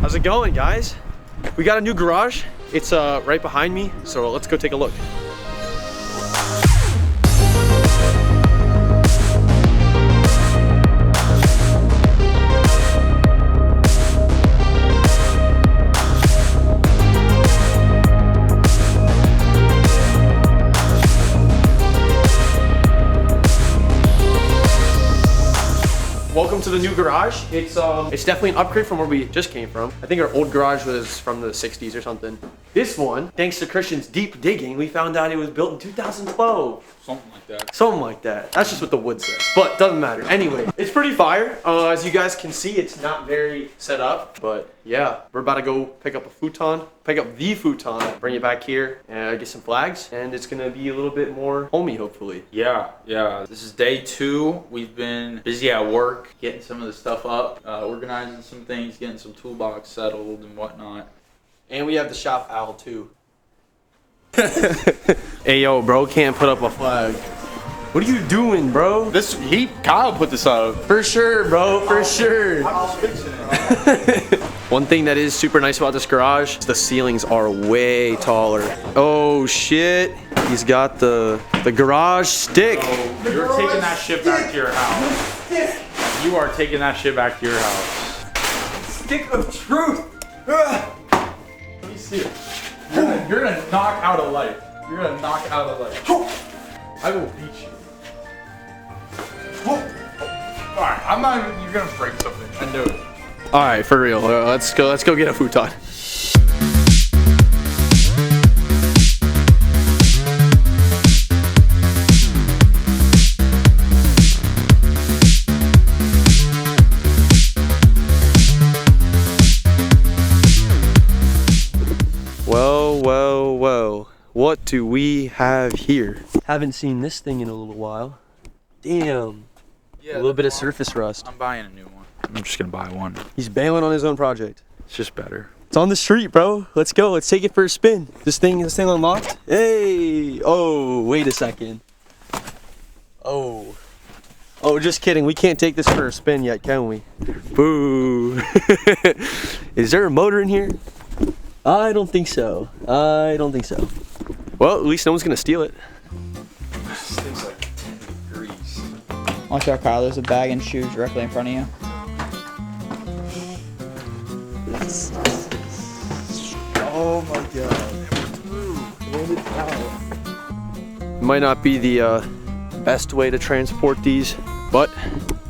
How's it going, guys? We got a new garage. It's right behind me, so let's go take a look. Welcome to the new garage. It's definitely an upgrade from where we just came from. I think our old garage was from the 60s or something. This one, thanks to Christian's deep digging, we found out it was built in 2012. Something like that. Something like that. That's just what the wood says, but doesn't matter. Anyway, it's pretty fire. As you guys can see, it's not very set up, but yeah, we're about to go pick up the futon, bring it back here, and get some flags, and it's gonna be a little bit more homey, hopefully. Yeah. This is day 2. We've been busy at work, getting some of the stuff up, organizing some things, getting some toolbox settled and whatnot. And we have the shop owl too. Hey yo, bro, can't put up a flag. What are you doing, bro? Kyle put this up. For sure, bro, for sure. I was fixing it. One thing that is super nice about this garage is the ceilings are way taller. Oh shit, he's got the garage stick. So you're taking that shit back to your house. You are taking that shit back to your house. Stick of truth. Let me see it. You're gonna knock out a light. You're gonna knock out a light. I will beat you. Alright, I'm not even, you're gonna break something. I know it. All right, for real. Let's go get a futon. Well. What do we have here? Haven't seen this thing in a little while. Damn. Yeah, a little bit of surface rust. I'm buying a new one. I'm just gonna buy one. He's bailing on his own project. It's just better. It's on the street, bro. Let's go. Let's take it for a spin. This thing unlocked? Hey. Oh, wait a second. Oh, just kidding. We can't take this for a spin yet, can we? Boo. Is there a motor in here? I don't think so. Well, at least no one's gonna steal it. This thing's like 10 degrees. Watch out, Kyle. There's a bag and shoes directly in front of you. Oh my god. Might not be the best way to transport these, but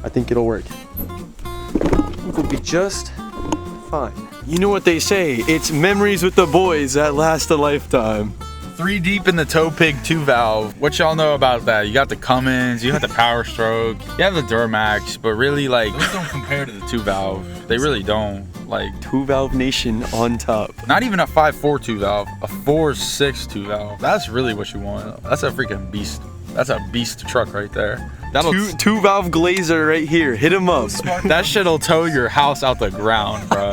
I think it'll work. It'll be just fine. You know what they say, it's memories with the boys that last a lifetime. 3 deep in the Tow Pig 2 valve. What y'all know about that? You got the Cummins, you got the Power Stroke, you have the Duramax, but really, like, those don't compare to the 2 valve. They really don't. Like, 2 valve nation on top. Not even a 5.4 2 valve, a 4.6 2 valve. That's really what you want. That's a freaking beast. That's a beast truck right there. Two valve glazer right here. Hit him up. That shit'll tow your house out the ground, bro.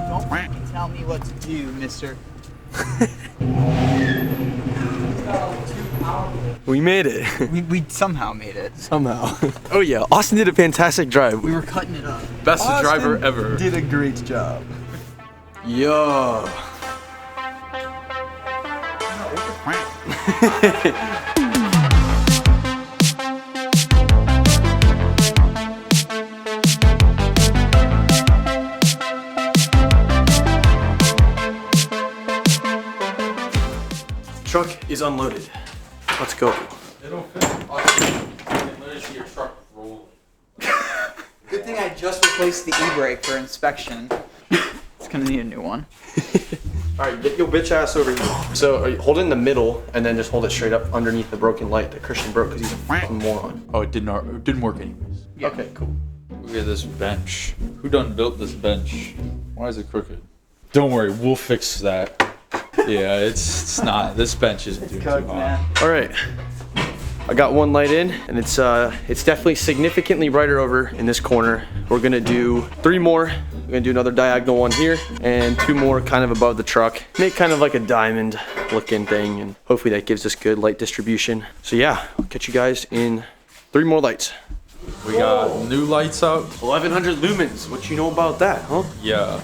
Don't tell me what to do, mister. We made it. We somehow made it. Somehow. Oh yeah, Austin did a fantastic drive. We were cutting it up. Best driver ever. Did a great job. Yo. Truck is unloaded. Let's go. It'll fit. I can literally see your truck rolling. Good thing I just replaced the e-brake for inspection. It's gonna need a new one. Alright, get your bitch ass over here. So hold it in the middle and then just hold it straight up underneath the broken light that Christian broke because he's a fucking moron. Oh, it didn't work anyways. Yeah. Okay, cool. Look at this bench. Who done built this bench? Why is it crooked? Don't worry, we'll fix that. Yeah, it's not. This bench isn't doing too hot. Alright. I got one light in, and it's definitely significantly brighter over in this corner. We're gonna do 3 more. We're gonna do another diagonal one here, and 2 more kind of above the truck. Make kind of like a diamond looking thing, and hopefully that gives us good light distribution. So yeah, I'll catch you guys in 3 more lights. We got new lights up. 1100 lumens. What you know about that, huh? Yeah,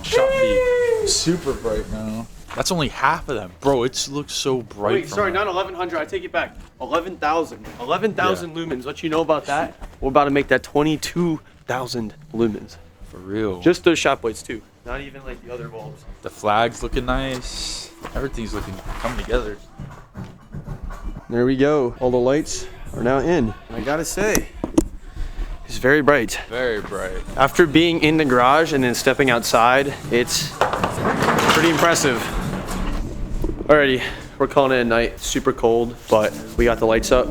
shot peak. Super bright now. That's only half of them. Bro, it looks so bright. Wait, sorry, not 1100. I take it back. 11,000. 11,000 lumens. What you know about that? We're about to make that 22,000 lumens. For real. Just those shot plates too. Not even like the other bulbs. The flag's looking nice. Everything's looking coming together. There we go. All the lights are now in. I gotta say, it's very bright. Very bright. After being in the garage and then stepping outside, it's pretty impressive. Alrighty, we're calling it a night. Super cold, but we got the lights up.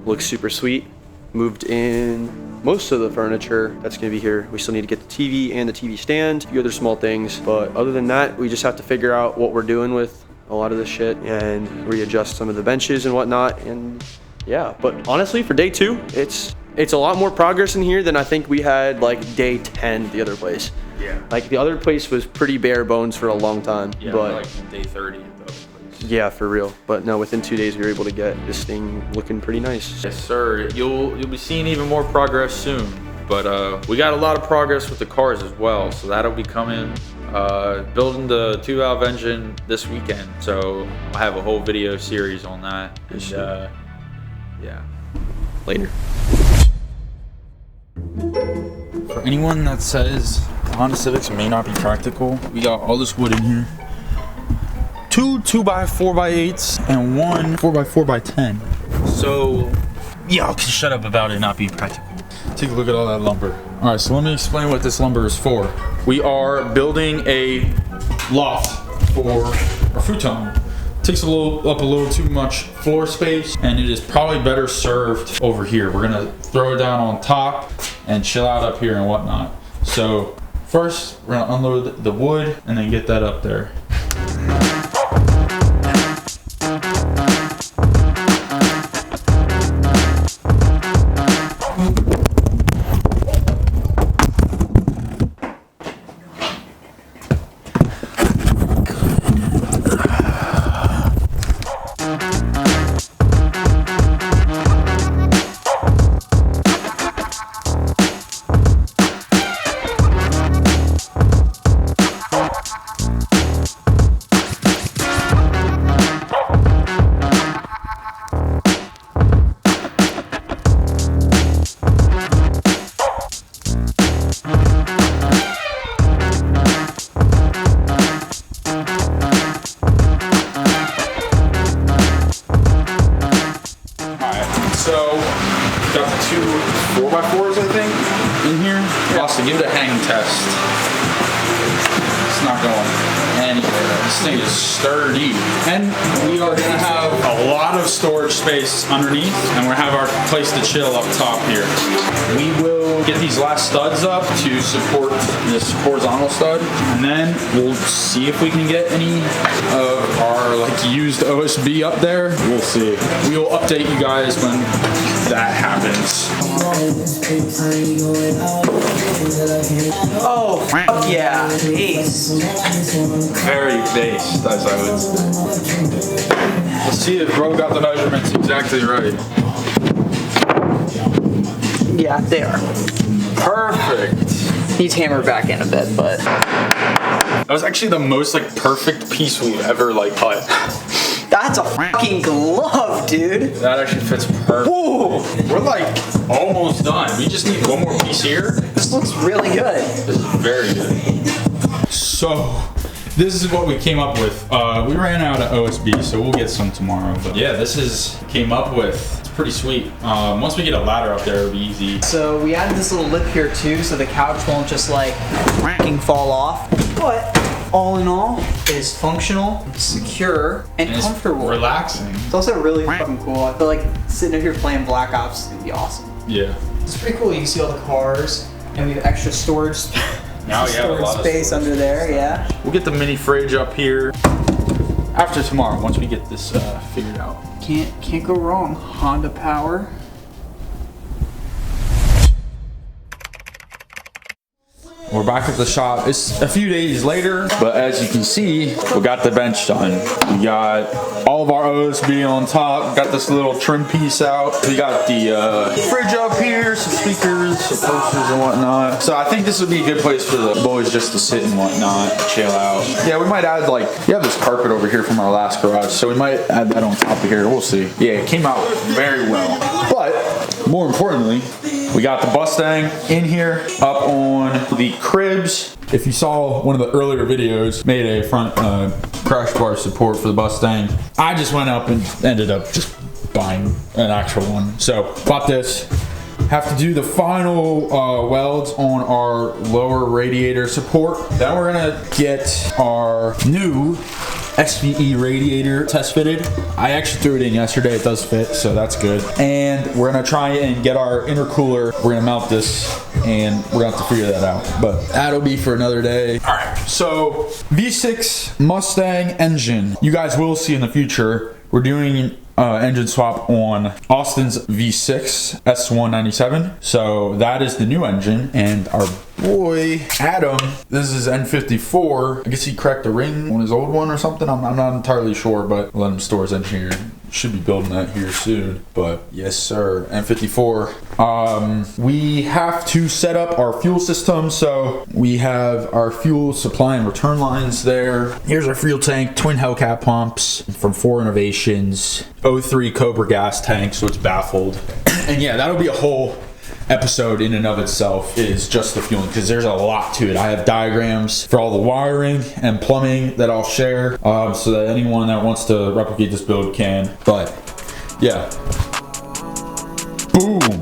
Looks super sweet. Moved in most of the furniture that's gonna be here. We still need to get the TV and the TV stand, a few other small things, but other than that, we just have to figure out what we're doing with a lot of this shit and readjust some of the benches and whatnot. And yeah, but honestly, for day 2, it's a lot more progress in here than I think we had like day 10 at the other place. Yeah. Like the other place was pretty bare bones for a long time. Yeah, but like day 30 at the other place. yeah, for real. But no, within 2 days we were able to get this thing looking pretty nice. Yes, sir. You'll be seeing even more progress soon. But we got a lot of progress with the cars as well, so that'll be coming. Building the 2-valve engine this weekend, so I have a whole video series on that. And yeah, Later. for anyone that says Honda Civics may not be practical, we got all this wood in here. 2 2x4x8s and 1 4x4x10. So y'all can shut up about it not being practical. Take a look at all that lumber. All right, so let me explain what this lumber is for. We are building a loft for our futon. Takes up a little too much floor space, and it is probably better served over here. We're gonna throw it down on top and chill out up here and whatnot. So first, we're gonna unload the wood and then get that up there. Got the 2 4x4s, I think, in here. Austin, give it a hang test. It's not going anywhere. This thing is sturdy. And we are gonna have a lot of storage space underneath, and we're gonna have our place to chill up top here. We will get these last studs up to support this horizontal stud, and then we'll see if we can get any of our like used OSB up there. We'll see. We'll update you guys when that happens. Oh, fuck yeah. Ace. Very based, as I would say. Let's see if bro got the measurements exactly right. Yeah, they are. Perfect. Needs hammer back in a bit, but That was actually the most like perfect piece we've ever like cut. that's a fucking glove, dude. That actually fits perfect. Ooh, we're like almost done. We just need one more piece here. This looks really good. This is very good. So, this is what we came up with. We ran out of OSB, so we'll get some tomorrow. But yeah, came up with. It's pretty sweet. Once we get a ladder up there, it'll be easy. So we added this little lip here too, so the couch won't just like fucking fall off. But all in all, it's functional, secure, and And comfortable. It's relaxing. It's also really fucking cool. I feel like sitting up here playing Black Ops is gonna be awesome. Yeah. It's pretty cool. You can see all the cars, and we have extra storage. Now we have a lot of space storage. under there. Yeah. We'll get the mini fridge up here. after tomorrow, once we get this figured out. Can't go wrong. Honda power. We're back at the shop. It's a few days later, but as you can see, we got the bench done. We got all of our OSB on top. Got this little trim piece out. We got the fridge up here, some speakers, some posters and whatnot. So I think this would be a good place for the boys just to sit and whatnot, chill out. Yeah, we might add we have this carpet over here from our last garage, so we might add that on top of here. We'll see. Yeah, it came out very well. But more importantly, we got the Mustang in here, up on the cribs. If you saw one of the earlier videos, made a front crash bar support for the Mustang. I just went up and ended up just buying an actual one. So bought this. Have to do the final welds on our lower radiator support. Then we're gonna get our new SVE radiator test fitted. I actually threw it in yesterday. It does fit, so that's good. And we're gonna try and get our intercooler. We're gonna mount this and we're gonna have to figure that out. But that'll be for another day. All right, so V6 Mustang engine. You guys will see in the future, we're doing engine swap on Austin's V6 S197. So that is the new engine, and our boy Adam, this is N54. I guess he cracked a ring on his old one or something. I'm not entirely sure, but let him store his engine here. Should be building that here soon. But yes sir, N54. We have to set up our fuel system. So we have our fuel supply and return lines there. Here's our fuel tank, twin Hellcat pumps from 4 Innovations, 03 Cobra gas tank, so it's baffled. And yeah, that'll be a whole episode in and of itself, is just the fueling, because there's a lot to it. I have diagrams for all the wiring and plumbing that I'll share, so that anyone that wants to replicate this build can. But yeah, boom.